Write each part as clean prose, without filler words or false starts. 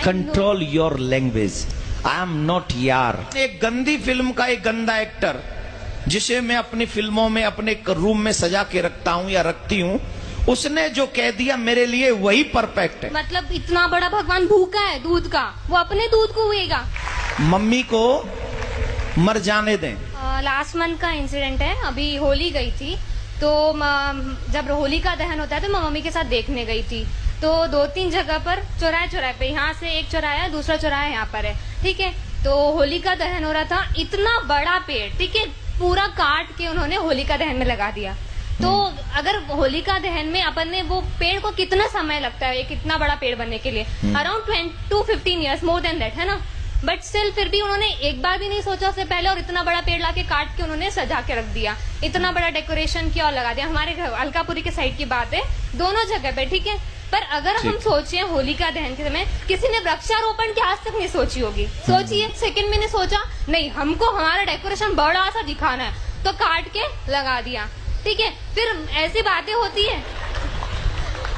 Control your language. I am not यार। एक गंदी फिल्म का एक गंदा एक्टर जिसे मैं अपनी फिल्मों में अपने रूम में सजा के रखता हूँ या रखती हूँ, उसने जो कह दिया मेरे लिए वही परफेक्ट है। मतलब इतना बड़ा भगवान भूखा है दूध का, वो अपने दूध को हुएगा। मम्मी को मर जाने दें। लास्ट मंथ का इंसिडेंट है, अभी होली गई थी तो जब होली का दहन होता है तो मैं मम्मी के साथ देखने गई थी। तो 2-3 जगह पर चौराहे पे, यहाँ से एक चौराहा है, दूसरा चौराहा यहाँ पर है, ठीक है। तो होली का दहन हो रहा था, इतना बड़ा पेड़, ठीक है, पूरा काट के उन्होंने होली का दहन में लगा दिया। तो अगर होलिका दहन में अपन ने वो पेड़ को कितना समय लगता है एक इतना बड़ा पेड़ बनने के लिए, around 10 to 15 years, more than that, है ना। बट स्टिल फिर भी उन्होंने एक बार भी नहीं सोचा उससे पहले, और इतना बड़ा पेड़ लाके काट के उन्होंने सजा के रख दिया, इतना बड़ा डेकोरेशन किया और लगा दिया। हमारे घर अलकापुरी के साइड की बात है, दोनों जगह पे, ठीक है। पर अगर हम सोचे होलिका दहन के समय किसी ने वृक्षारोपण की आज तक नहीं सोची होगी, सोचिए, सेकंड में ने सोचा नहीं हमको हमारा डेकोरेशन बड़ा सा दिखाना है तो काट के लगा दिया, ठीक है। फिर ऐसी बातें होती है,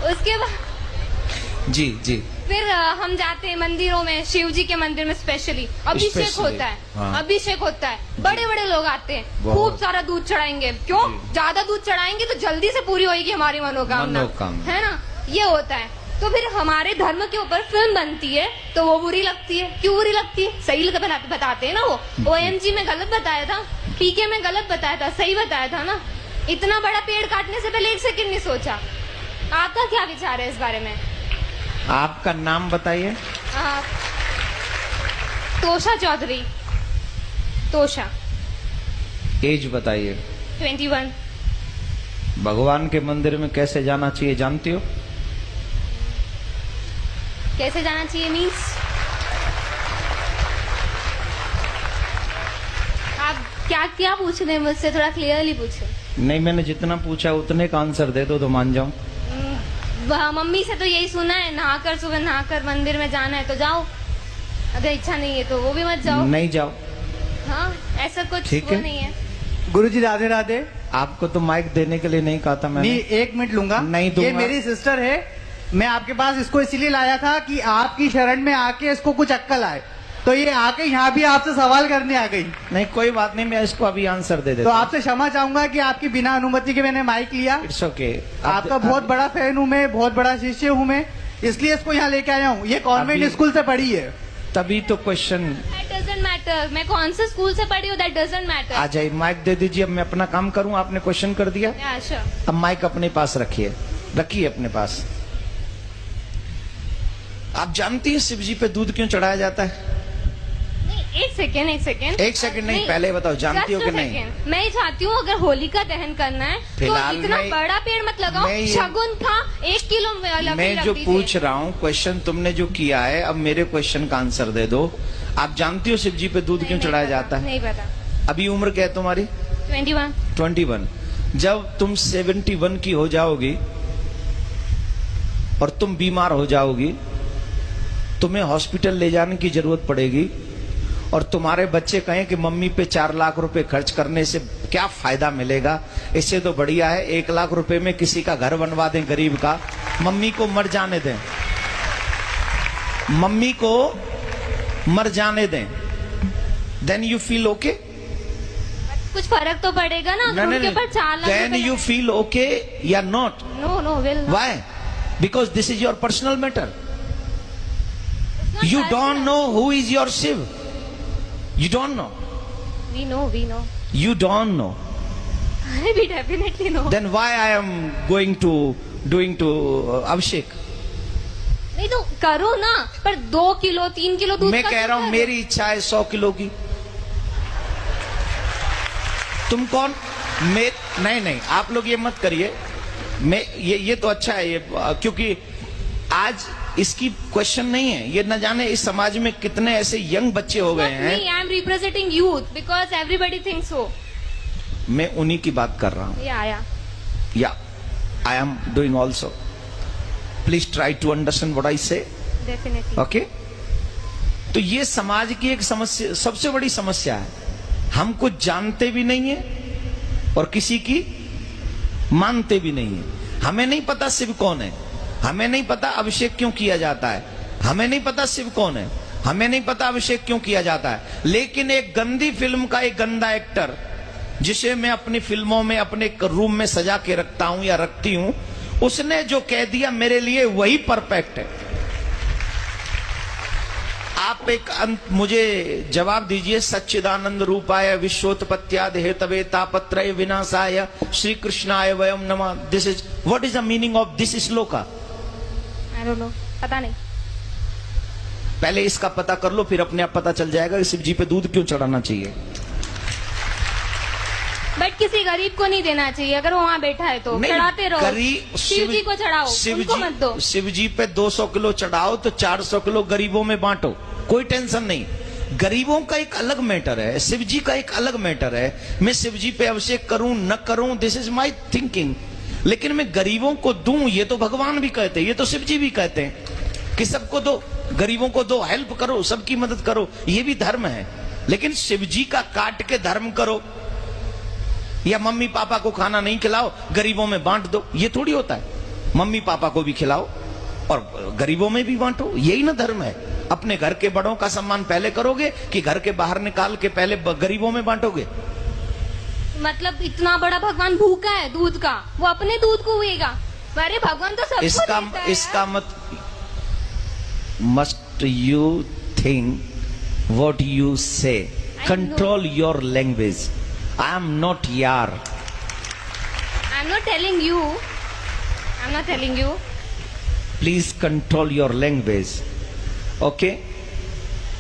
उसके बाद जी जी फिर हम जाते हैं मंदिरों में, शिव जी के मंदिर में स्पेशली अभिषेक होता है। हाँ। अभिषेक होता है, बड़े बड़े लोग आते हैं, खूब सारा दूध चढ़ाएंगे। क्यों? ज्यादा दूध चढ़ाएंगे तो जल्दी से पूरी होगी हमारी मनोकामना, है ना, ये होता है। तो फिर हमारे धर्म के ऊपर फिल्म बनती है तो वो बुरी लगती है। क्यों बुरी लगती है? सही बताते हैं ना, वो OMG में गलत बताया था, PK में गलत बताया था, सही बताया था ना। इतना बड़ा पेड़ काटने से पहले एक सेकंड नहीं सोचा। आपका क्या विचार है इस बारे में? आपका नाम बताइए। तोषा चौधरी। तोषा। एज बताइए। 21। भगवान के मंदिर में कैसे जाना चाहिए जानती हो? कैसे जाना चाहिए मीन्स? आप क्या क्या पूछ रहे हैं मुझसे, थोड़ा क्लियरली पूछे। नहीं, मैंने जितना पूछा उतने का आंसर दे दो तो मान जाऊं। मम्मी से तो यही सुना है, नहाकर सुबह नहाकर मंदिर में जाना है तो जाओ, अगर इच्छा नहीं है तो वो भी मत जाओ। नहीं जाओ। हाँ, ऐसा कुछ ठीक वो है। नहीं है। गुरुजी राधे राधे। आपको तो माइक देने के लिए नहीं कहा था मैंने। नहीं, 1 मिनट लूंगा। नहीं दूंगा। ये मेरी सिस्टर है, मैं आपके पास इसको इसीलिए लाया था कि आपकी शरण में आके इसको कुछ अक्कल आए, तो ये आके यहाँ भी आपसे सवाल करने आ गई। नहीं, कोई बात नहीं, मैं इसको अभी आंसर दे तो देता हूं। आपसे क्षमा चाहूंगा कि आपकी बिना अनुमति के मैंने माइक लिया। It's okay. आपका बहुत बड़ा फैन हूँ मैं, बहुत बड़ा शिष्य हूँ मैं, इसलिए इसको यहाँ लेके आया हूँ। ये कॉन्वेंट अभी- स्कूल से पढ़ी है। तभी तो क्वेश्चन। That doesn't matter, मैं कौन से स्कूल से पढ़ी हूँ, that doesn't matter। आ जाइए, माइक दे दीजिए। अब मैं अपना काम करूं, आपने क्वेश्चन कर दिया, Yeah, sure। अब माइक अपने पास रखिए, रखिए अपने पास। आप जानती हैं शिव जी पे दूध क्यों चढ़ाया जाता है? नहीं, एक सेकेंड एक सेकंड नहीं, पहले बताओ, जानती हो कि नहीं? मैं ये चाहती हूँ अगर होलिका दहन करना है तो फिलहाल इतना मैं- बड़ा पेड़ मत लगाओ। मैं ये- शगुन था 1 किलो में लकड़ी मैं लग जो दी पूछ थी। रहा हूँ, क्वेश्चन तुमने जो किया है, अब मेरे क्वेश्चन का आंसर दे दो। आप जानती हो शिव जी पे दूध नहीं, क्यों नहीं चढ़ाया पता, जाता है? नहीं पता। अभी उम्र क्या है तुम्हारी? 21। 21। जब तुम 71 की हो जाओगी और तुम बीमार हो जाओगी, तुम्हें हॉस्पिटल ले जाने की जरूरत पड़ेगी, और तुम्हारे बच्चे कहें कि मम्मी पे 4 लाख रुपए खर्च करने से क्या फायदा मिलेगा, इससे तो बढ़िया है 1 लाख रुपए में किसी का घर बनवा दें गरीब का, मम्मी को मर जाने दें, मम्मी को मर जाने दें, देन यू फील ओके? कुछ फर्क तो पड़ेगा ना, उनके ऊपर 4 lakh then you feel okay या not? No will Why? Because this is your personal matter. You don't know who is your Shiv. You don't know. We know You don't know. We definitely know. Then why I am doing to Abhishek? नहीं तो करो ना, पर 2 kilo 3 kilo दूध मैं का कह रहा हूं करो। मेरी इच्छा है 100 किलो की। तुम कौन? नहीं, आप लोग ये मत करिए। मैं ये तो अच्छा है ये, क्योंकि आज इसकी क्वेश्चन नहीं है, ये न जाने इस समाज में कितने ऐसे यंग बच्चे हो गए हैं। I am representing youth because everybody thinks so. मैं उन्हीं की बात कर रहा हूं। या I am doing also. Please try to understand what I say. Definitely. Okay? तो ये समाज की एक समस्या, सबसे बड़ी समस्या है। हम कुछ जानते भी नहीं है और किसी की मानते भी नहीं है। हमें नहीं पता शिव कौन है, हमें नहीं पता अभिषेक क्यों किया जाता है, हमें नहीं पता शिव कौन है, हमें नहीं पता अभिषेक क्यों किया जाता है, लेकिन एक गंदी फिल्म का एक गंदा एक्टर जिसे मैं अपनी फिल्मों में अपने रूम में सजा के रखता हूं या रखती हूं, उसने जो कह दिया मेरे लिए वही परफेक्ट है। आप एक मुझे जवाब दीजिए, सच्चिदानंद रूपाय विश्वोत्पत्त्याद हेतवे तापत्रय विनाशाय श्री कृष्णाय वयम नमः, this is what is the meaning of this shloka? I don't know, पता नहीं। पहले इसका पता कर लो, फिर अपने आप पता चल जाएगा कि शिव जी पे दूध क्यों चढ़ाना चाहिए। बट किसी गरीब को नहीं देना चाहिए, अगर वो वहाँ बैठा है तो चढ़ाते रहो। शिव जी को चढ़ाओ, उनको मत दो। शिव जी पे 200 किलो चढ़ाओ तो 400 किलो गरीबों में बांटो, कोई टेंशन नहीं। गरीबों का एक अलग मैटर है, शिव जी का एक अलग मैटर है। मैं शिव जी पे अभिषेक करूं न करूं, दिस इज माई थिंकिंग, लेकिन मैं गरीबों को दूं, ये तो भगवान भी कहते हैं, ये तो शिव जी भी कहते हैं कि सबको दो, गरीबों को दो, हेल्प करो, सबकी मदद करो, ये भी धर्म है। लेकिन शिव जी का काट के धर्म करो या मम्मी पापा को खाना नहीं खिलाओ, गरीबों में बांट दो, ये थोड़ी होता है। मम्मी पापा को भी खिलाओ और गरीबों में भी बांटो, यही ना धर्म है। अपने घर के बड़ों का सम्मान पहले करोगे कि घर के बाहर निकाल के पहले गरीबों में बांटोगे? मतलब इतना बड़ा भगवान भूखा है दूध का, वो अपने दूध को हुएगा? अरे भगवान तो सबको देता है। इसका must you think what you say, control your language. I am not यार, I am not telling you, I am not telling you. Please control your language, okay?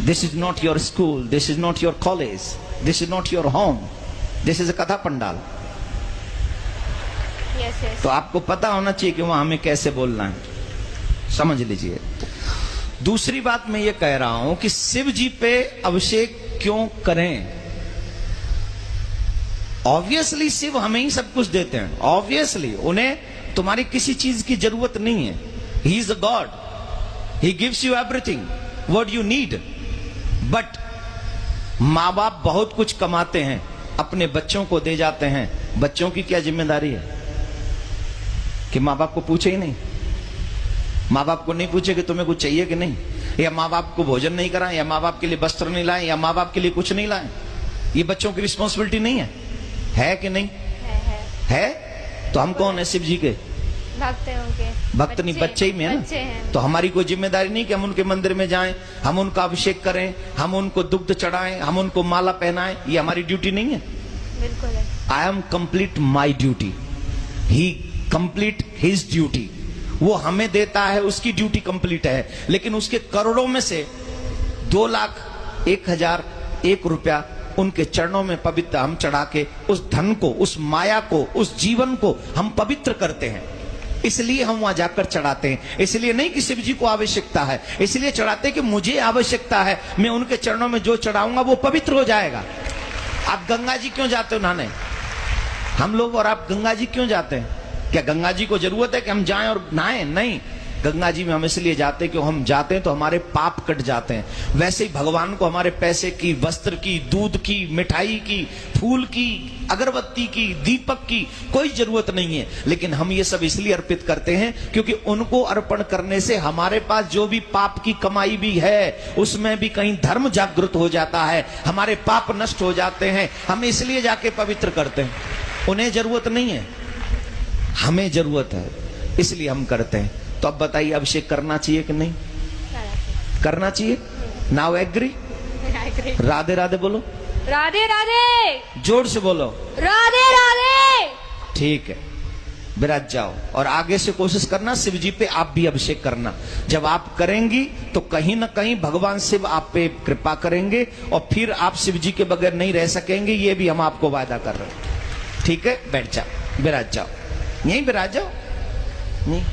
This is not your school, this is not your college, this is not your home, this is a कथा pandal. yes, yes. तो आपको पता होना चाहिए कि वहां हमें कैसे बोलना है, समझ लीजिए। दूसरी बात मैं ये कह रहा हूं कि शिव जी पे अभिषेक क्यों करें? ऑब्वियसली शिव हमें ही सब कुछ देते हैं, ऑब्वियसली उन्हें तुम्हारी किसी चीज की जरूरत नहीं है। He is a God, He gives you everything what you need, but माँ बाप बहुत कुछ कमाते हैं, अपने बच्चों को दे जाते हैं। बच्चों की क्या जिम्मेदारी है कि माँ बाप को पूछे ही नहीं? माँ बाप को नहीं पूछे कि तुम्हें कुछ चाहिए कि नहीं, या माँ बाप को भोजन नहीं कराएं, या माँ बाप के लिए वस्त्र नहीं लाएं, या माँ बाप के लिए कुछ नहीं लाएं? ये बच्चों की रिस्पॉन्सिबिलिटी नहीं है कि नहीं? है। तो हम कौन है? शिव जी के भक्त हैं उनके। भक्त नहीं, बच्चे ही में है ना। तो हमारी कोई जिम्मेदारी नहीं कि हम उनके मंदिर में जाएं, हम उनका अभिषेक करें, हम उनको दुग्ध चढ़ाएं, हम उनको माला पहनाएं, ये हमारी ड्यूटी नहीं है? बिल्कुल है। I am complete my duty, he complete his duty. वो हमें देता है, उसकी ड्यूटी कंप्लीट है, लेकिन उसके करोड़ों में से 2,01,001 रुपया उनके चरणों में पवित्र हम चढ़ा के उस धन को, उस माया को, उस जीवन को हम पवित्र करते हैं। इसलिए हम वहां जाकर चढ़ाते हैं, इसलिए नहीं कि शिव जी को आवश्यकता है, इसलिए चढ़ाते हैं कि मुझे आवश्यकता है, मैं उनके चरणों में जो चढ़ाऊंगा वो पवित्र हो जाएगा। आप गंगा जी क्यों जाते हो नहाने? हम लोग और आप गंगा जी क्यों जाते हैं? क्या गंगा जी को जरूरत है कि हम जाएं और नहाएं? नहीं, गंगा जी में हम इसलिए जाते हैं कि हम जाते हैं तो हमारे पाप कट जाते हैं। वैसे ही भगवान को हमारे पैसे की, वस्त्र की, दूध की, मिठाई की, फूल की, अगरबत्ती की, दीपक की कोई जरूरत नहीं है, लेकिन हम ये सब इसलिए अर्पित करते हैं क्योंकि उनको अर्पण करने से हमारे पास जो भी पाप की कमाई भी है उसमें भी कहीं धर्म जागृत हो जाता है, हमारे पाप नष्ट हो जाते हैं। हम इसलिए जाके पवित्र करते हैं, उन्हें जरूरत नहीं है, हमें जरूरत है, इसलिए हम करते हैं। तो अब बताइए, अभिषेक करना चाहिए कि नहीं करना चाहिए? Now agree? राधे राधे बोलो, राधे राधे, जोर से बोलो, राधे राधे। ठीक है, विराज जाओ और आगे से कोशिश करना शिव जी पे आप भी अभिषेक करना। जब आप करेंगी तो कहीं ना कहीं भगवान शिव आप पे कृपा करेंगे और फिर आप शिव जी के बगैर नहीं रह सकेंगे, ये भी हम आपको वादा कर रहे हैं। ठीक है, बैठ जाओ, विराज जाओ, यहीं विराज जाओ, नहीं